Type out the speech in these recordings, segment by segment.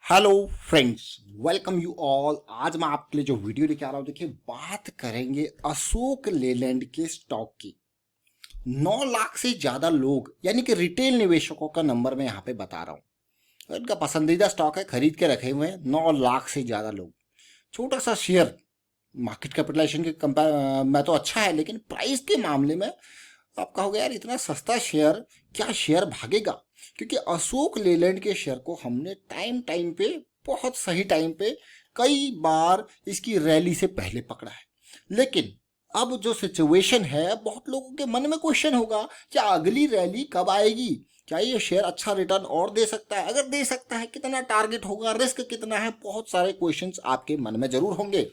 Hello friends, welcome you all. आज मैं आपके लिए जो वीडियो लेके आ रहा हूँ, देखिए बात करेंगे अशोक लेलैंड के स्टॉक की। 9 लाख से ज्यादा लोग यानी कि रिटेल निवेशकों का नंबर मैं यहाँ पे बता रहा हूँ। इनका पसंदीदा स्टॉक है, खरीद के रखे हुए हैं 9 लाख से ज्यादा लोग। छोटा सा शेयर, मार्केट कैपिटलाइजेशन के कंपेयर में तो अच्छा है, लेकिन प्राइस के मामले में आप कहोगे यार इतना सस्ता शेयर, क्या शेयर भागेगा? क्योंकि अशोक लेलैंड के शेयर को हमने टाइम टाइम पे, बहुत सही टाइम पे, कई बार इसकी रैली से पहले पकड़ा है। लेकिन अब जो सिचुएशन है, बहुत लोगों के मन में क्वेश्चन होगा क्या अगली रैली कब आएगी, क्या ये शेयर अच्छा रिटर्न और दे सकता है, अगर दे सकता है कितना टारगेट होगा, रिस्क कितना है, बहुत सारे क्वेश्चंस आपके मन में जरूर होंगे।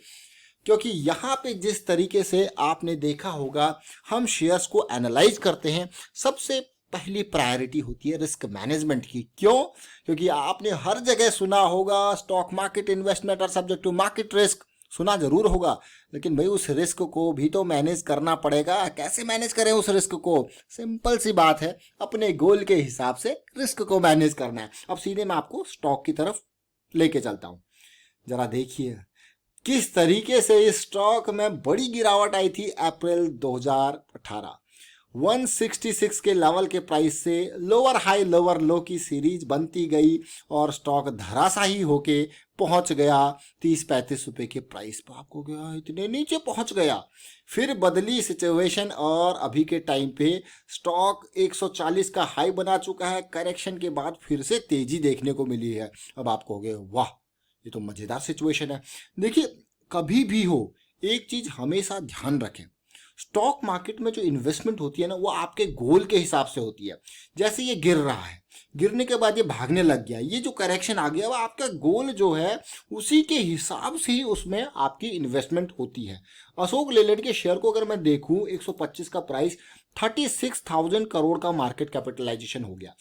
क्योंकि यहाँ पे जिस तरीके से आपने देखा होगा हम शेयर्स को एनालाइज करते हैं, सबसे पहली प्रायोरिटी होती है रिस्क मैनेजमेंट की। क्यों? क्योंकि आपने हर जगह सुना होगा stock market investment are subject to market risk, सुना जरूर होगा, लेकिन भाई उस रिस्क को भी तो मैनेज करना पड़ेगा। कैसे मैनेज करें उस रिस्क को? सिंपल सी बात है, अपने गोल के हिसाब से रिस्क को मैनेज करना है। अब सीधे मैं आपको स्टॉक की तरफ लेके चलता हूं। जरा देखिए किस तरीके से इस स्टॉक में बड़ी गिरावट आई थी। अप्रैल 2018 166 के लेवल के प्राइस से लोअर हाई लोअर लो की सीरीज बनती गई और स्टॉक धराशाही होके पहुंच गया 30-35 रुपए के प्राइस पर। आपको गया इतने नीचे पहुंच गया, फिर बदली सिचुएशन और अभी के टाइम पे स्टॉक 140 का हाई बना चुका है। करेक्शन के बाद फिर से तेजी देखने को मिली है। अब आप कहोगे वाह, ये तो मजेदार सिचुएशन है। देखिए कभी भी हो, एक चीज हमेशा ध्यान रखें, स्टॉक मार्केट में जो इन्वेस्टमेंट होती है ना, वो आपके गोल के हिसाब से होती है। जैसे ये गिर रहा है, गिरने के बाद ये भागने लग गया, ये जो करेक्शन आ गया वो आपका गोल जो है उसी के हिसाब से ही उसमें आपकी इन्वेस्टमेंट होती है। अशोक लेलैंड के शेयर को अगर मैं देखूं, 125 का प्राइस, 36,000 करोड़ का मार्केट कैपिटलाइजेशन हो गया।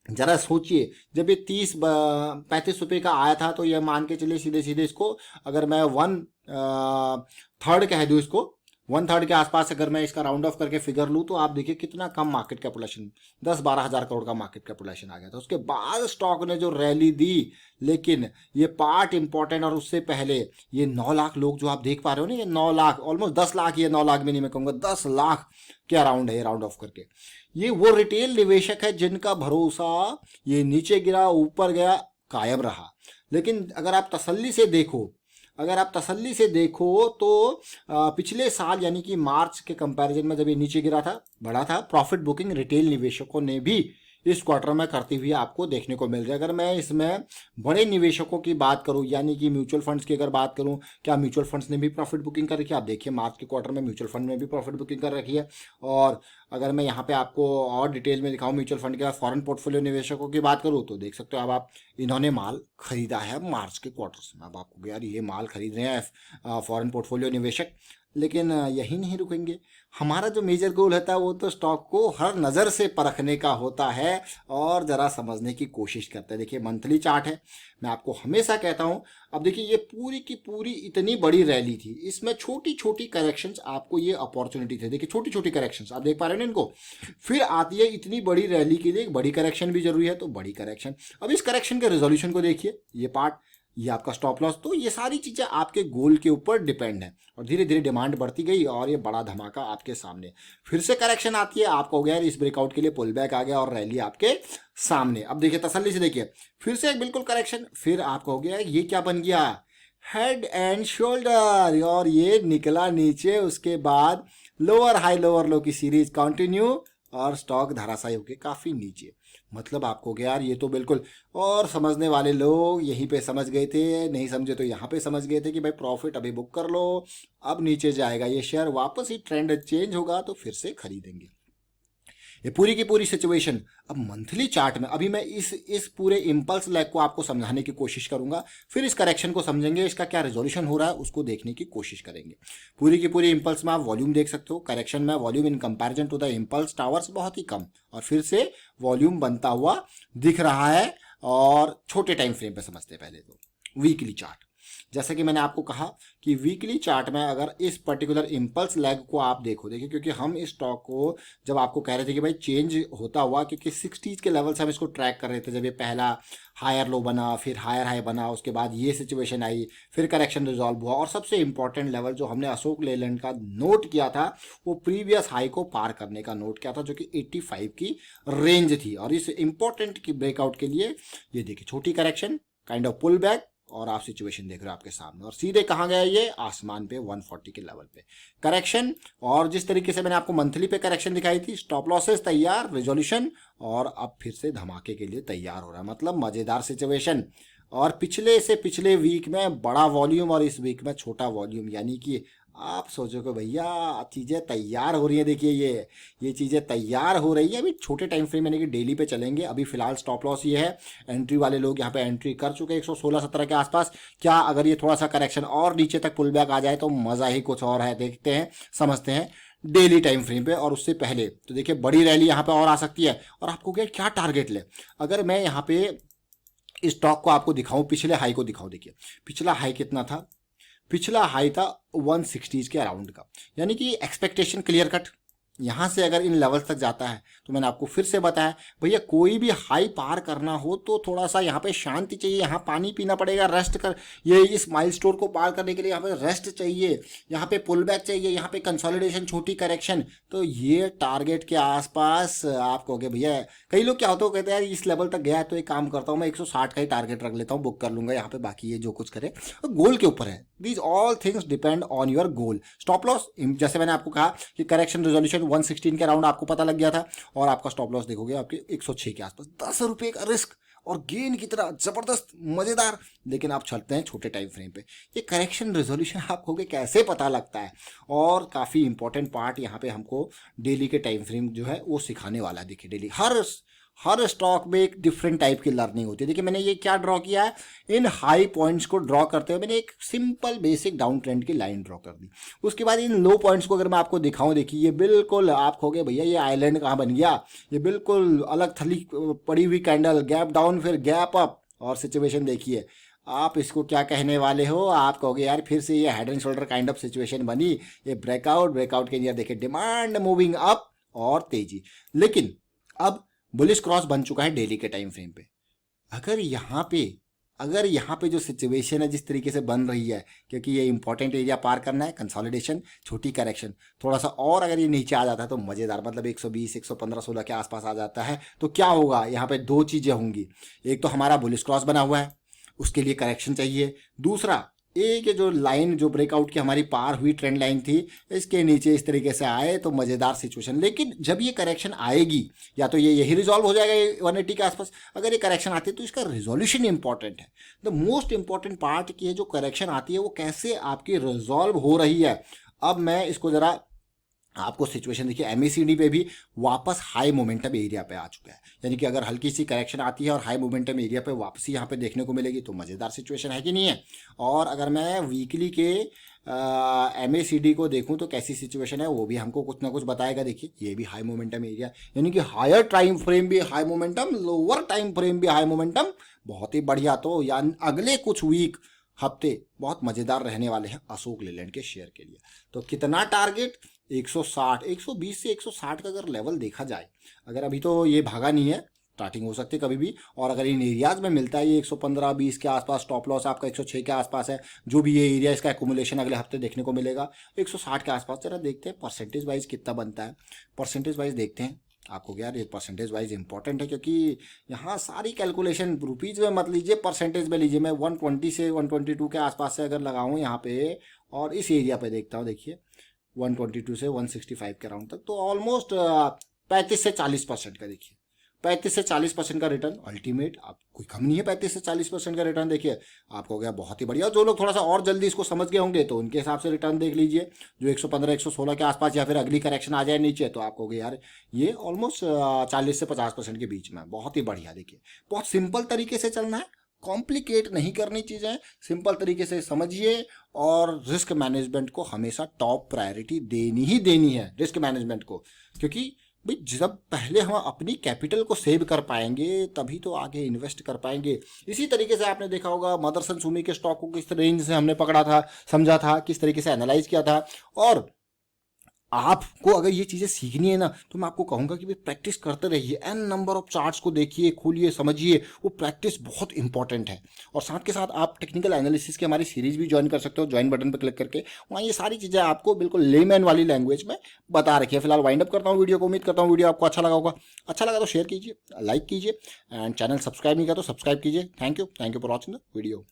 जरा सोचिए, जब ये 30-35 रुपए का आया था तो ये मान के चलिए सीधे सीधे इसको अगर मैं 1/3 कह दूं, इसको 1/3 के आसपास अगर मैं इसका राउंड ऑफ करके फिगर लूं, तो आप देखिए कितना कम मार्केट कैपिटलाइजेशन, 10-12 हजार करोड़ का मार्केट कैपिटलाइजेशन आ गया था। उसके बाद स्टॉक ने जो रैली दी, लेकिन ये पार्ट इंपॉर्टेंट, और उससे पहले ये 9 लाख लोग जो आप देख पा रहे हो ना, ये 9 लाख, ऑलमोस्ट 10 लाख, ये 9 लाख भी नहीं, मैं कहूंगा 10 लाख के अराउंड है ये राउंड ऑफ करके। ये वो रिटेल निवेशक है जिनका भरोसा ये नीचे गिरा ऊपर गया कायम रहा। लेकिन अगर आप तसल्ली से देखो, तो पिछले साल यानी कि मार्च के कंपैरिजन में जब ये नीचे गिरा था, बढ़ा था, प्रॉफिट बुकिंग रिटेल निवेशकों ने भी इस क्वार्टर में करती हुई आपको देखने को मिल रही है। अगर मैं इसमें बड़े निवेशकों की बात करूं यानी कि म्यूचुअल फंड्स की अगर बात करूं, क्या म्यूचुअल फंड्स ने भी प्रॉफिट बुकिंग कर रखी है? आप देखिए मार्च के क्वार्टर में म्यूचुअल फंड में भी प्रॉफिट बुकिंग कर रखी है। और अगर मैं यहाँ पे आपको और डिटेल में दिखाऊं म्यूचुअल फंड के फॉरेन पोर्टफोलियो निवेशकों की बात करूं, तो देख सकते हो अब आप, इन्होंने माल खरीदा है मार्च के क्वार्टर में। अब आपको यार ये माल खरीद रहे हैं फॉरेन पोर्टफोलियो निवेशक, लेकिन यही नहीं रुकेंगे। हमारा जो मेजर गोल होता है वो तो स्टॉक को हर नज़र से परखने का होता है और ज़रा समझने की कोशिश करते हैं। देखिए मंथली चार्ट है, मैं आपको हमेशा कहता हूं। अब देखिए ये पूरी की पूरी इतनी बड़ी रैली थी, इसमें छोटी छोटी करेक्शंस आपको ये अपॉर्चुनिटी थे। देखिए छोटी छोटी करेक्शंस आप देख पा रहे हो ना इनको, फिर आती है इतनी बड़ी रैली के लिए एक बड़ी करेक्शन भी जरूरी है, तो बड़ी करेक्शन। अब इस करेक्शन के रेजोल्यूशन को देखिए, ये पार्ट, ये आपका स्टॉप लॉस, तो ये सारी चीजें आपके गोल के ऊपर डिपेंड है। और धीरे धीरे डिमांड बढ़ती गई और ये बड़ा धमाका आपके सामने, फिर से करेक्शन आती है, आपको हो गया इस ब्रेकआउट के लिए पुल बैक आ गया और रैली आपके सामने। अब देखिए तसल्ली से देखिए, फिर से एक बिल्कुल करेक्शन, फिर आपको हो गया ये क्या बन गया, हेड एंड शोल्डर, और ये निकला नीचे। उसके बाद लोअर हाई लोअर लो की सीरीज कंटिन्यू और स्टॉक धराशायी होके काफी नीचे। मतलब आपको क्या यार, ये तो बिल्कुल, और समझने वाले लोग यहीं पे समझ गए थे, नहीं समझे तो यहाँ पे समझ गए थे कि भाई प्रॉफिट अभी बुक कर लो, अब नीचे जाएगा ये शेयर, वापस ही ट्रेंड चेंज होगा तो फिर से खरीदेंगे। ये पूरी की पूरी सिचुएशन अब मंथली चार्ट में, अभी मैं इस पूरे इंपल्स लैग को आपको समझाने की कोशिश करूंगा, फिर इस करेक्शन को समझेंगे, इसका क्या रिजोल्यूशन हो रहा है उसको देखने की कोशिश करेंगे। पूरी की पूरी इंपल्स में आप वॉल्यूम देख सकते हो, करेक्शन में volume in comparison to the impulse towers बहुत ही कम, और फिर से वॉल्यूम बनता हुआ दिख रहा है। और छोटे टाइम फ्रेम पे समझते हैं पहले तो वीकली चार्ट। जैसे कि मैंने आपको कहा कि वीकली चार्ट में अगर इस पर्टिकुलर इम्पल्स लेग को आप देखो, देखिए क्योंकि हम इस स्टॉक को जब आपको कह रहे थे कि भाई चेंज होता हुआ, क्योंकि 60s के लेवल से हम इसको ट्रैक कर रहे थे, जब ये पहला हायर लो बना, फिर हायर हाई बना, उसके बाद ये सिचुएशन आई, फिर करेक्शन रिजॉल्व हुआ, और सबसे इंपॉर्टेंट लेवल जो हमने अशोक लेलैंड का नोट किया था वो प्रीवियस हाई को पार करने का नोट किया था, जो कि 85 की रेंज थी। और इस इंपॉर्टेंट की ब्रेकआउट के लिए ये देखिए छोटी correction, kind of pull back, और आप सिचुएशन देख रहे हो आपके सामने, और सीधे कहाँ गया ये आसमान पे 140 के लेवल पे करेक्शन। और जिस तरीके से मैंने आपको मंथली पे करेक्शन दिखाई थी, स्टॉप लॉसेस तैयार, रिजोल्यूशन, और अब फिर से धमाके के लिए तैयार हो रहा है, मतलब मजेदार सिचुएशन। और पिछले से पिछले वीक में बड़ा वॉल्यूम और इस वीक में छोटा वॉल्यूम, यानी कि आप सोचोगे भैया चीज़ें तैयार हो रही है। देखिए ये चीज़ें तैयार हो रही है। अभी छोटे टाइम फ्रेम यानी कि डेली पे चलेंगे। अभी फिलहाल स्टॉप लॉस ये है, एंट्री वाले लोग यहाँ पे एंट्री कर चुके हैं 116-17 के आसपास। क्या अगर ये थोड़ा सा करेक्शन और नीचे तक पुल बैक आ जाए तो मज़ा ही कुछ और है। देखते हैं, समझते हैं डेली टाइम फ्रेम पे। और उससे पहले तो देखिए बड़ी रैली यहाँ पे और आ सकती है। और आपको क्या टारगेट ले, अगर मैं यहाँ पे इस स्टॉक को आपको दिखाऊं, पिछले हाई को दिखाऊं, देखिए पिछला हाई कितना था, पिछला हाई था 160s के अराउंड का, यानी कि एक्सपेक्टेशन क्लियर कट यहाँ से अगर इन लेवल्स तक जाता है तो मैंने आपको फिर से बताया भैया कोई भी हाई पार करना हो तो थोड़ा सा यहाँ पे शांति चाहिए, यहाँ पानी पीना पड़ेगा, रेस्ट कर, ये इस माइलस्टोन को पार करने के लिए यहाँ पे रेस्ट चाहिए, यहाँ पे पुल बैक चाहिए, यहाँ पे कंसोलिडेशन, छोटी करेक्शन। तो ये टारगेट के आसपास आप कहोगे भैया, कई लोग क्या होता है कहते हैं यार इस लेवल तक गया है तो एक काम करता हूँ मैं 160 का ही टारगेट रख लेता हूँ, बुक कर लूंगा यहाँ पे, बाकी ये जो कुछ करे गोल के ऊपर है। These all things depend on your goal. Stop loss जैसे मैंने आपको कहा कि करेक्शन रिजोल्यूशन 116 के अराउंड आपको पता लग गया था, और आपका स्टॉप लॉस देखोगे आपके 106 के आसपास। 10 रुपए का रिस्क और गेन की तरह जबरदस्त मजेदार। लेकिन आप चलते हैं छोटे टाइम फ्रेम पे, ये करेक्शन रिजोल्यूशन आपको कैसे पता लगता है, और काफी इंपॉर्टेंट पार्ट यहाँ पे हमको डेली के टाइम फ्रेम जो है वो सिखाने वाला है। देखिए डेली हर स्टॉक में एक डिफरेंट टाइप की लर्निंग होती है। देखिए मैंने ये क्या ड्रॉ किया है, इन हाई पॉइंट्स को ड्रॉ करते हुए मैंने एक सिंपल बेसिक डाउन ट्रेंड की लाइन ड्रॉ कर दी। उसके बाद इन लो पॉइंट्स को अगर मैं आपको दिखाऊं, देखिए ये बिल्कुल आप कहोगे भैया ये आइलैंड कहाँ बन गया, ये बिल्कुल अलग थली पड़ी हुई कैंडल, गैप डाउन फिर गैप अप, और सिचुएशन देखिए आप इसको क्या कहने वाले हो। आप कहोगे यार फिर से ये head and shoulder kind of situation बनी, ये ब्रेकआउट के लिए देखिए डिमांड मूविंग अप और तेजी। लेकिन अब बुलिश क्रॉस बन चुका है डेली के टाइम फ्रेम पे। अगर यहाँ पे जो सिचुएशन है जिस तरीके से बन रही है, क्योंकि ये इंपॉर्टेंट एरिया पार करना है, कंसोलिडेशन, छोटी करेक्शन, थोड़ा सा और अगर ये नीचे आ जाता है तो मजेदार, मतलब 120, 115, 16 के आसपास आ जाता है तो क्या होगा, यहाँ पे दो चीजें होंगी। एक तो हमारा बुलिश क्रॉस बना हुआ है, उसके लिए करेक्शन चाहिए। दूसरा एक जो लाइन जो ब्रेकआउट की हमारी पार हुई ट्रेंड लाइन थी, इसके नीचे इस तरीके से आए तो मजेदार सिचुएशन। लेकिन जब ये करेक्शन आएगी या तो ये यही रिजॉल्व हो जाएगा 180 के आसपास, अगर ये करेक्शन आती है तो इसका रिजोल्यूशन इंपॉर्टेंट है। द मोस्ट इंपॉर्टेंट पार्ट की है जो करेक्शन आती है वो कैसे आपकी रिजॉल्व हो रही है। अब मैं इसको जरा आपको सिचुएशन देखिए, एमएसीडी पे भी वापस हाई मोमेंटम एरिया पे आ चुका है, यानी कि अगर हल्की सी करेक्शन आती है और हाई मोमेंटम एरिया पे वापसी यहाँ पे देखने को मिलेगी तो मज़ेदार सिचुएशन है कि नहीं है। और अगर मैं वीकली के एमएसीडी को देखूं तो कैसी सिचुएशन है वो भी हमको कुछ ना कुछ बताएगा। देखिए ये भी हाई मोमेंटम एरिया, यानी कि हायर टाइम फ्रेम भी high momentum, lower time frame भी हाई मोमेंटम, बहुत ही बढ़िया। तो यानी अगले कुछ वीक हफ्ते बहुत मज़ेदार रहने वाले हैं अशोक लेलैंड के शेयर के लिए। तो कितना टारगेट, 160, 120 से 160 का अगर लेवल देखा जाए, अगर अभी तो ये भागा नहीं है, स्टार्टिंग हो सकती है कभी भी, और अगर इन एरियाज में मिलता है ये 115-20 के आसपास, स्टॉप लॉस आपका 106 के आसपास है, जो भी ये एरिया इसका एकुमुलेशन अगले हफ्ते देखने को मिलेगा 160 के आसपास। जरा देखते हैं परसेंटेज वाइज कितना बनता है, परसेंटेज वाइज देखते हैं। आपको क्या ये परसेंटेज वाइज इंपॉर्टेंट है, क्योंकि यहाँ सारी कैलकुलेशन रुपीज़ में मत लीजिए, परसेंटेज में लीजिए। मैं 120 से 122 के आसपास से अगर लगाऊँ यहाँ पे और इस एरिया पे देखता हूँ, देखिए 122 से 165 के अराउंड तक, तो ऑलमोस्ट 35 से 40% का, देखिए 35 से 40% का रिटर्न अल्टीमेट, आप कोई कम नहीं है 35 से 40% का रिटर्न। देखिए आपको गया बहुत ही बढ़िया। जो लोग थोड़ा सा और जल्दी इसको समझ गए होंगे तो उनके हिसाब से रिटर्न देख लीजिए, जो 115, 116 के आसपास, या फिर अगली करेक्शन आ जाए नीचे तो आपको गया यार ये ऑलमोस्ट 40 से 50% के बीच में, बहुत ही बढ़िया। देखिए बहुत सिंपल तरीके से चलना है, कॉम्प्लिकेट नहीं करनी चीज़ें, सिंपल तरीके से समझिए। और रिस्क मैनेजमेंट को हमेशा टॉप प्रायोरिटी देनी ही देनी है, रिस्क मैनेजमेंट को, क्योंकि भाई जब पहले हम अपनी कैपिटल को सेव कर पाएंगे तभी तो आगे इन्वेस्ट कर पाएंगे। इसी तरीके से आपने देखा होगा मदरसन सुमी के स्टॉक को किस रेंज से हमने पकड़ा था, समझा था, किस तरीके से एनालाइज किया था। और आपको अगर ये चीज़ें सीखनी है ना तो मैं आपको कहूँगा कि भाई प्रैक्टिस करते रहिए, एन नंबर ऑफ चार्ट्स को देखिए, खोलिए, समझिए। वो प्रैक्टिस बहुत इंपॉर्टेंट है। और साथ के साथ आप टेक्निकल एनालिसिस की हमारी सीरीज भी ज्वाइन कर सकते हो, ज्वाइन बटन पर क्लिक करके। वहाँ ये सारी चीज़ें आपको बिल्कुल लेमैन वाली लैंग्वेज में बता रखी है। फिलहाल वाइंड अप करता हूँ वीडियो को। उम्मीद करता हूँ वीडियो आपको अच्छा लगा होगा। अच्छा लगा तो शेयर कीजिए, लाइक कीजिए, एंड चैनल सब्सक्राइब नहीं किया तो सब्सक्राइब कीजिए। Thank you for watching the video.